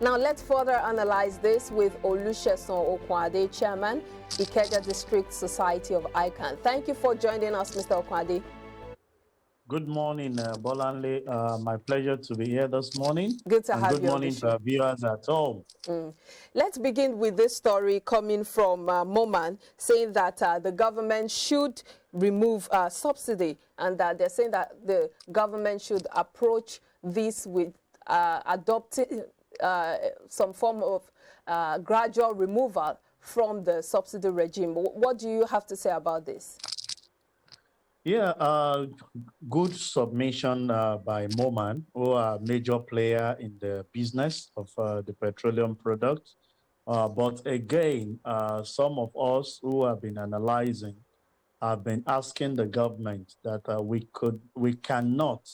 Now let's further analyze this with Olusegun Okwade, Chairman, Ikeja District Society of ICANN. Thank you for joining us, Mr. Okwade. Good morning, Bolanle. My pleasure to be here this morning. Good to have you. Good morning to our viewers at home. Let's begin with this story coming from Moman, saying that the government should remove subsidy, and that they're saying that the government should approach this with adopting some form of gradual removal from the subsidy regime. What do you have to say about this? Yeah, good submission by Moman, who are a major player in the business of the petroleum products. But again, some of us who have been analyzing have been asking the government that we cannot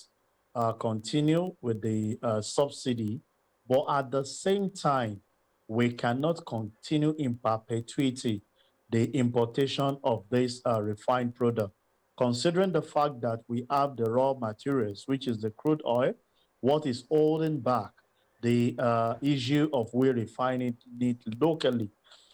continue with the subsidy, but at the same time, we cannot continue in perpetuity the importation of this refined product. Considering the fact that we have the raw materials, which is the crude oil, what is holding back the issue of we refining it locally.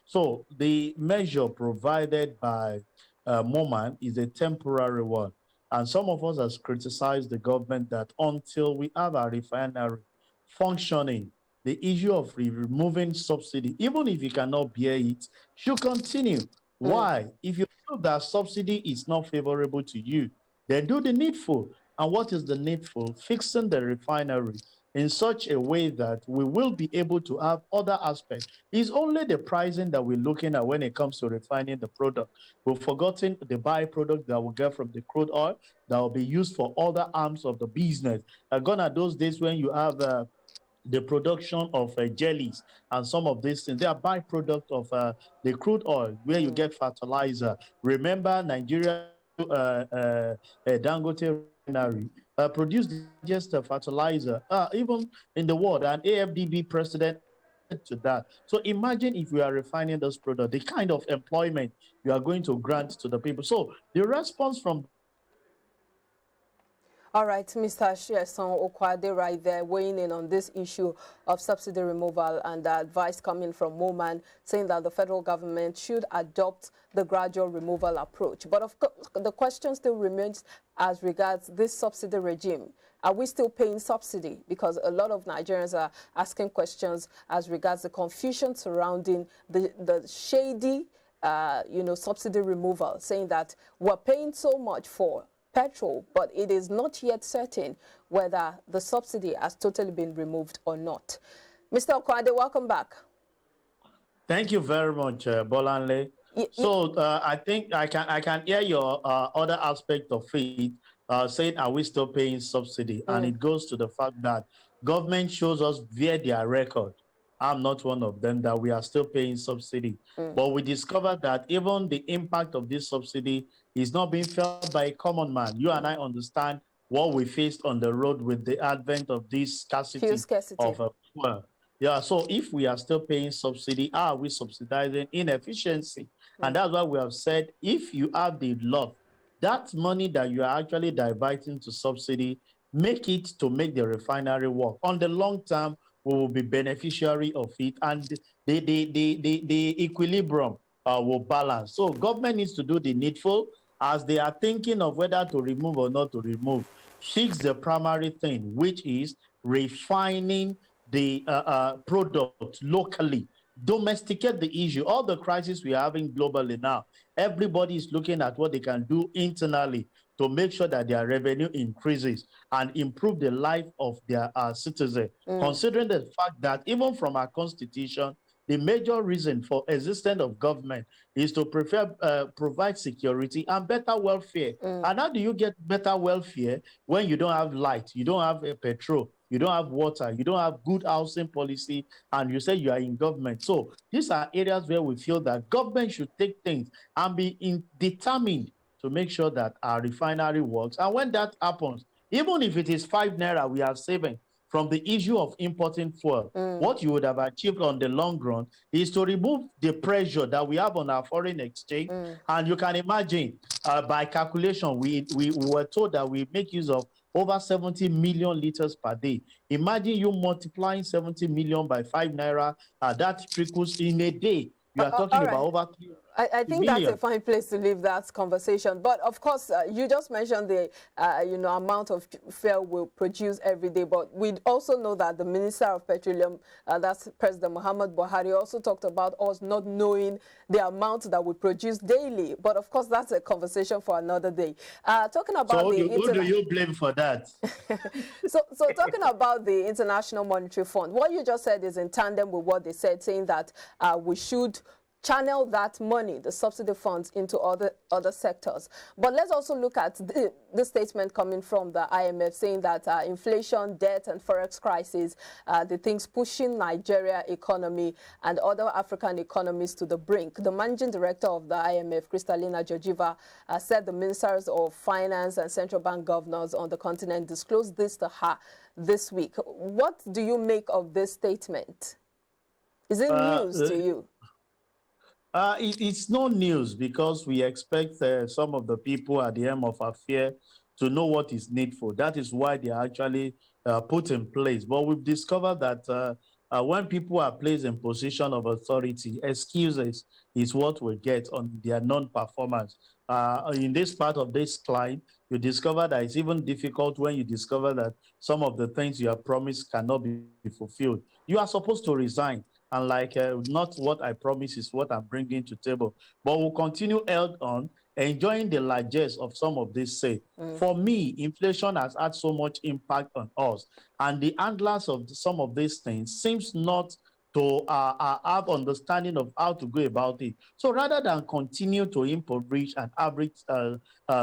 So the measure provided by Moman is a temporary one. And some of us have criticized the government that until we have a refinery functioning, the issue of removing subsidy, even if you cannot bear it, should continue. Why? If you feel that subsidy is not favorable to you, then do the needful. And what is the needful? Fixing the refinery in such a way that we will be able to have other aspects. It's only the pricing that we're looking at when it comes to refining the product. We've forgotten the byproduct that we get from the crude oil that will be used for other arms of the business. Gone are those days when you have the production of jellies and some of these things. They are byproduct of the crude oil where you get fertilizer. Remember, Nigeria, Dangote refinery produced just a fertilizer, even in the world, and AFDB president to that. So imagine if we are refining this product, the kind of employment you are going to grant to the people. So the response from all right, Mr. Olusegun Okwade right there weighing in on this issue of subsidy removal and the advice coming from Moman saying that the federal government should adopt the gradual removal approach. But of course, the question still remains as regards this subsidy regime. Are we still paying subsidy? Because a lot of Nigerians are asking questions as regards the confusion surrounding the shady, subsidy removal, saying that we're paying so much for petrol, but it is not yet certain whether the subsidy has totally been removed or not. Mr. Okwade, welcome back. Thank you very much, Bolanle. So I think I can hear your other aspect of it, saying, are we still paying subsidy? And it goes to the fact that government shows us via their record, I'm not one of them, that we are still paying subsidy. But we discovered that even the impact of this subsidy is not being felt by a common man. You and I understand what we faced on the road with the advent of this scarcity of fuel. Yeah, so if we are still paying subsidy, are we subsidizing inefficiency? And that's why we have said, if you have the law, that money that you are actually diverting to subsidy, make it to make the refinery work. On the long term, we will be beneficiary of it, and the equilibrium will balance. So government needs to do the needful as they are thinking of whether to remove or not to remove. Fix the primary thing, which is refining the product locally. Domesticate the issue. All the crises we are having globally now, everybody is looking at what they can do internally to make sure that their revenue increases and improve the life of their citizens. Considering the fact that even from our constitution, the major reason for existence of government is to provide security and better welfare. And how do you get better welfare when you don't have light, you don't have petrol, you don't have water, you don't have good housing policy, and you say you are in government? So these are areas where we feel that government should take things and be determined to make sure that our refinery works. And when that happens, even if it is 5 naira we are saving from the issue of importing fuel, what you would have achieved on the long run is to remove the pressure that we have on our foreign exchange. And you can imagine, by calculation, we were told that we make use of over 70 million liters per day. Imagine you multiplying 70 million by 5 naira. That trickles in a day. You are talking All about right. over 3 I think that's a billion. fine place to leave that conversation. But of course, you just mentioned the amount of fuel we'll produce every day. But we also know that the Minister of Petroleum, that's President Muhammad Buhari, also talked about us not knowing the amount that we produce daily. But of course, that's a conversation for another day. Talking about So who do you blame for that? so talking about the International Monetary Fund, what you just said is in tandem with what they said, saying that we should channel that money, the subsidy funds, into other sectors. But let's also look at the statement coming from the IMF saying that inflation, debt, and forex crisis, the things pushing Nigeria economy and other African economies to the brink. The managing director of the IMF, Kristalina Georgieva, said the ministers of finance and central bank governors on the continent disclosed this to her this week. What do you make of this statement? Is it news to you? It's no news because we expect some of the people at the helm of affairs to know what is needful. That is why they are actually put in place. But we've discovered that when people are placed in position of authority, excuses is what we get on their non-performance. In this part of this slide, you discover that it's even difficult when you discover that some of the things you have promised cannot be fulfilled. You are supposed to resign. And not what I promise is what I'm bringing to table. But we'll continue held on, enjoying the largesse of some of this say. For me, inflation has had so much impact on us. And the handlers of some of these things seems not to have understanding of how to go about it. So rather than continue to impoverish an average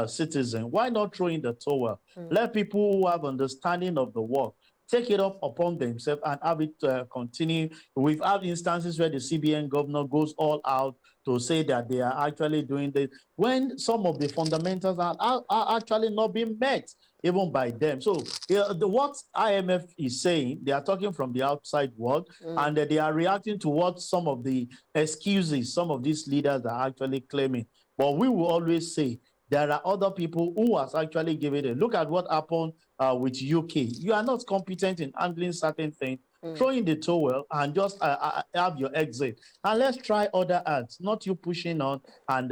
citizen, why not throw in the towel? Let people who have understanding of the work take it up upon themselves and have it continue. We've had instances where the CBN governor goes all out to say that they are actually doing this when some of the fundamentals are actually not being met even by them. So what IMF is saying, they are talking from the outside world and they are reacting to what some of the excuses some of these leaders are actually claiming. But we will always say, there are other people who has actually given it. Look at what happened with UK. You are not competent in handling certain things. Throw in the towel and just have your exit. And let's try other ads, not you pushing on and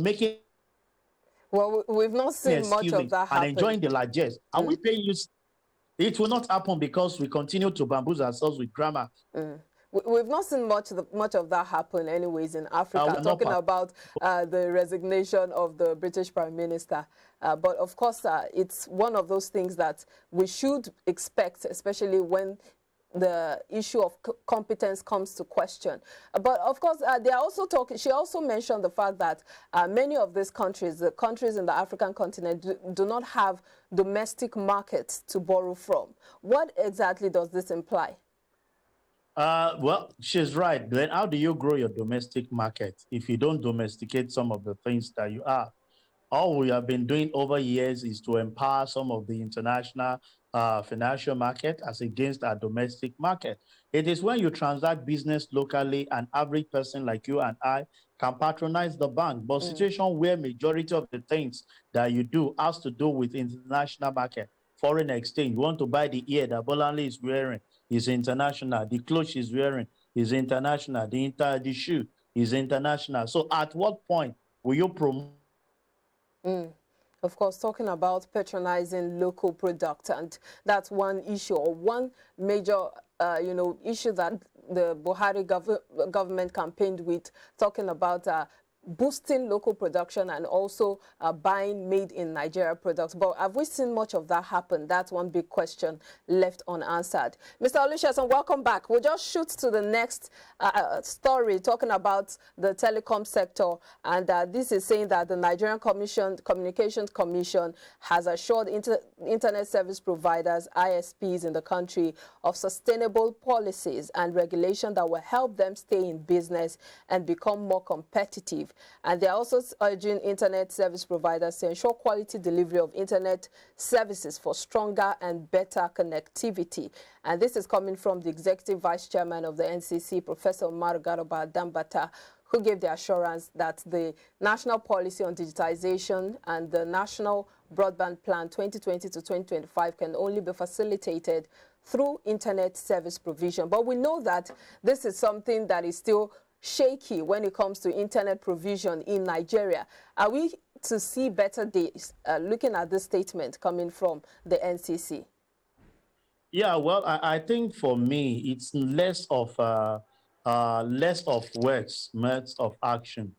making. Well, we've not seen much of that happen. And enjoying the largesse. Are we paying you? It will not happen because we continue to bamboozle ourselves with grammar. We've not seen much of that happen anyways in Africa, talking about the resignation of the British Prime Minister. But of course, it's one of those things that we should expect, especially when the issue of competence comes to question. But of course, they are also talking. She also mentioned the fact that many of these countries, the countries in the African continent, do not have domestic markets to borrow from. What exactly does this imply? Well, she's right. Then how do you grow your domestic market if you don't domesticate some of the things that you are? All we have been doing over years is to empower some of the international financial market as against our domestic market. It is when you transact business locally, an average person like you and I can patronize the bank. But situation where majority of the things that you do has to do with international market, foreign exchange. You want to buy the ear that Bolanle is wearing is international. The clothes she's wearing is international. The shoe is international. So at what point will you promote? Of course, talking about patronizing local product, and that's one issue or one major, issue that the Buhari government campaigned with, talking about boosting local production and also buying made in Nigeria products. But have we seen much of that happen? That's one big question left unanswered. Mr. Olusegun, welcome back. We'll just shoot to the next story, talking about the telecom sector. And this is saying that the Nigerian Communications Commission has assured internet service providers, ISPs in the country, of sustainable policies and regulation that will help them stay in business and become more competitive. And they're also urging internet service providers to ensure quality delivery of internet services for stronger and better connectivity. And this is coming from the Executive Vice Chairman of the NCC, Professor Umar Garba Dambata, who gave the assurance that the national policy on digitization and the national broadband plan 2020 to 2025 can only be facilitated through internet service provision. But we know that this is something that is still shaky when it comes to internet provision in Nigeria. Are we to see better days looking at this statement coming from the NCC? Yeah, well, I think for me, it's less of words, more of action.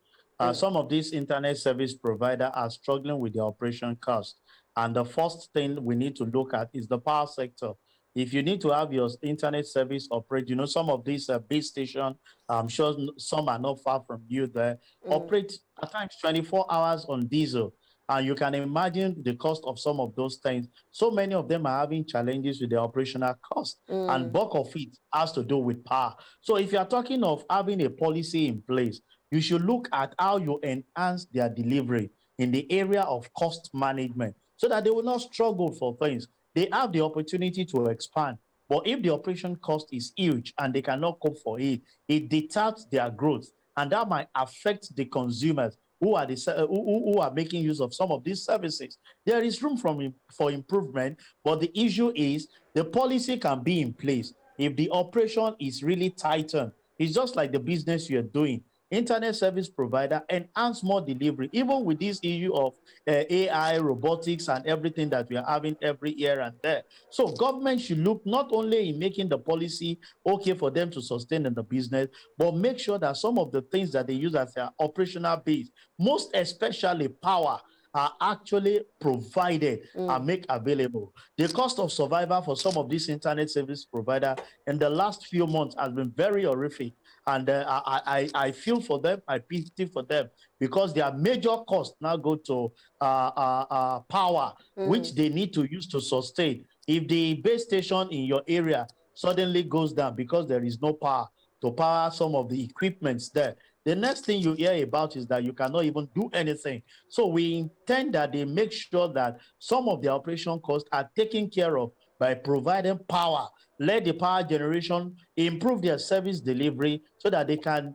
Some of these internet service providers are struggling with their operation cost. And the first thing we need to look at is the power sector. If you need to have your internet service operate, some of these base stations, I'm sure some are not far from you there, operate at times 24 hours on diesel. And you can imagine the cost of some of those things. So many of them are having challenges with their operational cost, and bulk of it has to do with power. So if you are talking of having a policy in place, you should look at how you enhance their delivery in the area of cost management so that they will not struggle for things. They have the opportunity to expand. But if the operation cost is huge and they cannot cope for it, it deters their growth. And that might affect the consumers who are making use of some of these services. There is room for improvement, but the issue is the policy can be in place if the operation is really tightened. It's just like the business you're doing. Internet service provider enhance more delivery, even with this issue of AI, robotics, and everything that we are having every year and there. So government should look not only in making the policy okay for them to sustain in the business, but make sure that some of the things that they use as their operational base, most especially power, are actually provided and make available. The cost of survival for some of these internet service providers in the last few months has been very horrific. And I feel for them, I pity for them, because their major costs now go to power, which they need to use to sustain. If the base station in your area suddenly goes down because there is no power to power some of the equipments there, the next thing you hear about is that you cannot even do anything. So we intend that they make sure that some of the operation costs are taken care of by providing power. Let the power generation improve their service delivery so that they can,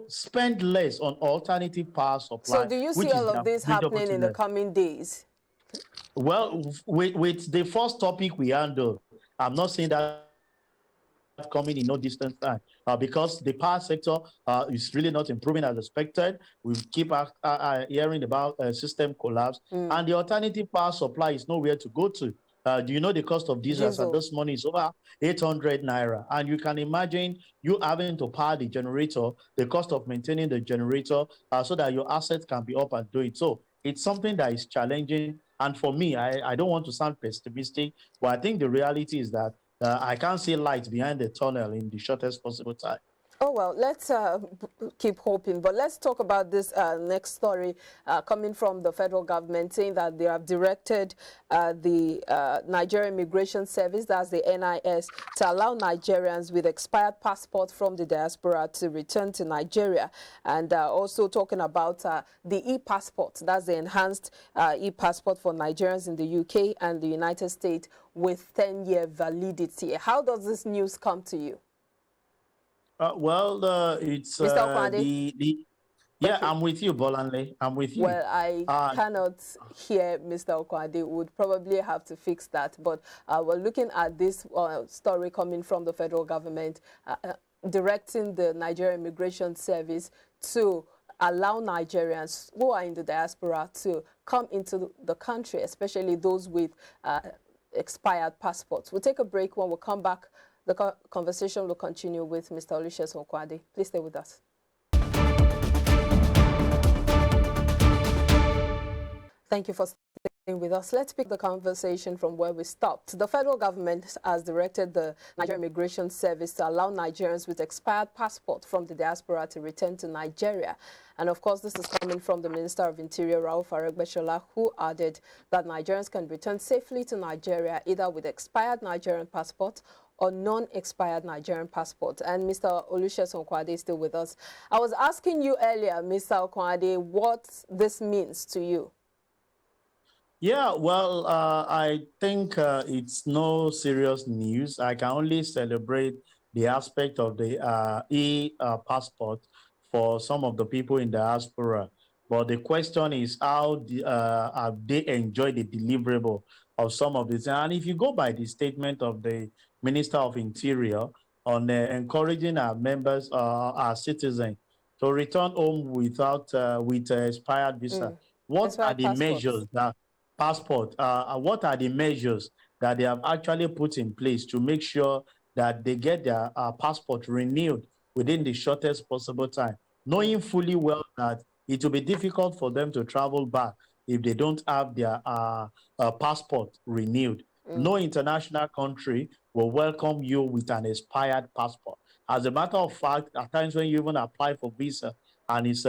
spend less on alternative power supply. So do you see all of this happening in the coming days? Well, with the first topic we handled, I'm not saying that coming in no distant time because the power sector is really not improving as expected. We keep hearing about system collapse, and the alternative power supply is nowhere to go to. Do you know the cost of diesel at this morning is over 800 naira? And you can imagine you having to power the generator, the cost of maintaining the generator so that your assets can be up and do it. So it's something that is challenging. And for me, I don't want to sound pessimistic, but I think the reality is that I can't see light behind the tunnel in the shortest possible time. Oh, well, let's keep hoping. But let's talk about this next story coming from the federal government, saying that they have directed the Nigerian Immigration Service, that's the NIS, to allow Nigerians with expired passports from the diaspora to return to Nigeria. And also talking about the e-passport, that's the enhanced e-passport for Nigerians in the UK and the United States with 10-year validity. How does this news come to you? It's yeah, okay. I'm with you, Bolanle. I'm with you. Well, I cannot hear Mr. Okwade. Would probably have to fix that. But we're looking at this story coming from the federal government, directing the Nigerian Immigration Service to allow Nigerians who are in the diaspora to come into the country, especially those with expired passports. We'll take a break. When we come back, the conversation will continue with Mr. Olusegun Okwade. Please stay with us. Thank you for staying with us. Let's pick the conversation from where we stopped. The federal government has directed the Nigerian Immigration Service to allow Nigerians with expired passports from the diaspora to return to Nigeria. And of course, this is coming from the Minister of Interior, Rauf Aregbesola, who added that Nigerians can return safely to Nigeria either with expired Nigerian passports or non-expired Nigerian passport. And Mr. Olusegun Okwade is still with us. I was asking you earlier, Mr. Okwade, what this means to you. Yeah, well, I think it's no serious news. I can only celebrate the aspect of the e-passport for some of the people in diaspora. But the question is how have they enjoyed the deliverable of some of this? And if you go by the statement of the Minister of Interior on encouraging our members, our citizens, to return home without with expired visa, what are Expired the passports. measures that passport? What are the measures that they have actually put in place to make sure that they get their passport renewed within the shortest possible time, knowing fully well that it will be difficult for them to travel back if they don't have their passport renewed. No international country will welcome you with an expired passport. As a matter of fact, at times when you even apply for visa and it's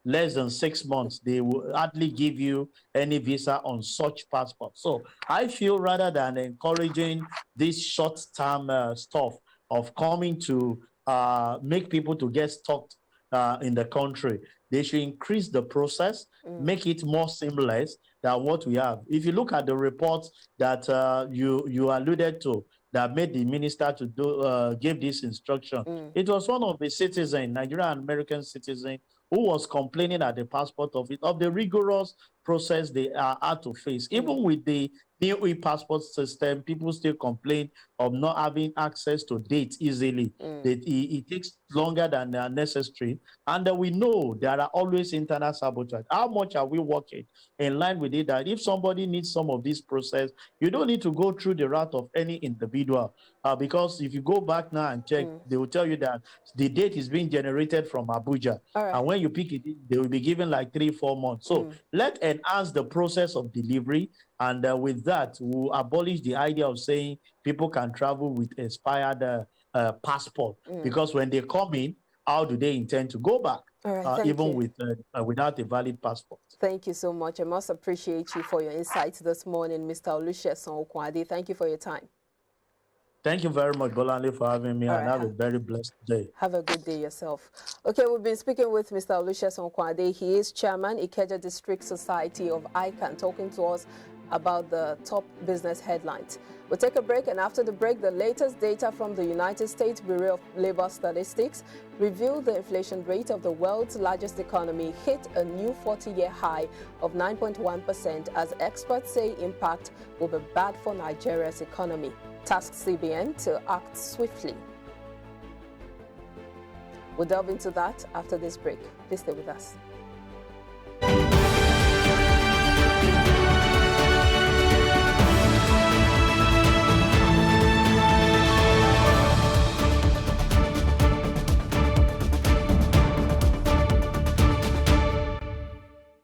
less than 6 months, they will hardly give you any visa on such passport. So I feel rather than encouraging this short-term stuff of coming to make people to get stuck in the country, they should increase the process, make it more seamless than what we have. If you look at the reports that you alluded to, that made the minister to give this instruction, it was one of the citizens, Nigerian and American citizen, who was complaining at the passport office of the rigorous process they had to face. Even with the new e-passport system, people still complain of not having access to dates easily. It takes longer than necessary. And we know there are always internal sabotage. How much are we working in line with it that if somebody needs some of this process, you don't need to go through the route of any individual. Because if you go back now and check, they will tell you that the date is being generated from Abuja. And when you pick it, they will be given like 3-4 months. So let's enhance the process of delivery. And with that, we'll abolish the idea of saying people can travel with expired passport. Because when they come in, how do they intend to go back? Even with without a valid passport. Thank you so much. I must appreciate you for your insights this morning, Mr. Olusegun Okwade. Thank you for your time. Thank you very much, Bolanle, for having me, and have a very blessed day. Have a good day yourself. Okay, we've been speaking with Mr. Olusegun Okwade. He is chairman, Ikeja District Society of ICANN, talking to us about the top business headlines. We'll take a break, and after the break, the latest data from the United States Bureau of Labor Statistics revealed the inflation rate of the world's largest economy hit a new 40-year high of 9.1%, as experts say impact will be bad for Nigeria's economy. Task CBN to act swiftly. We'll delve into that after this break. Please stay with us.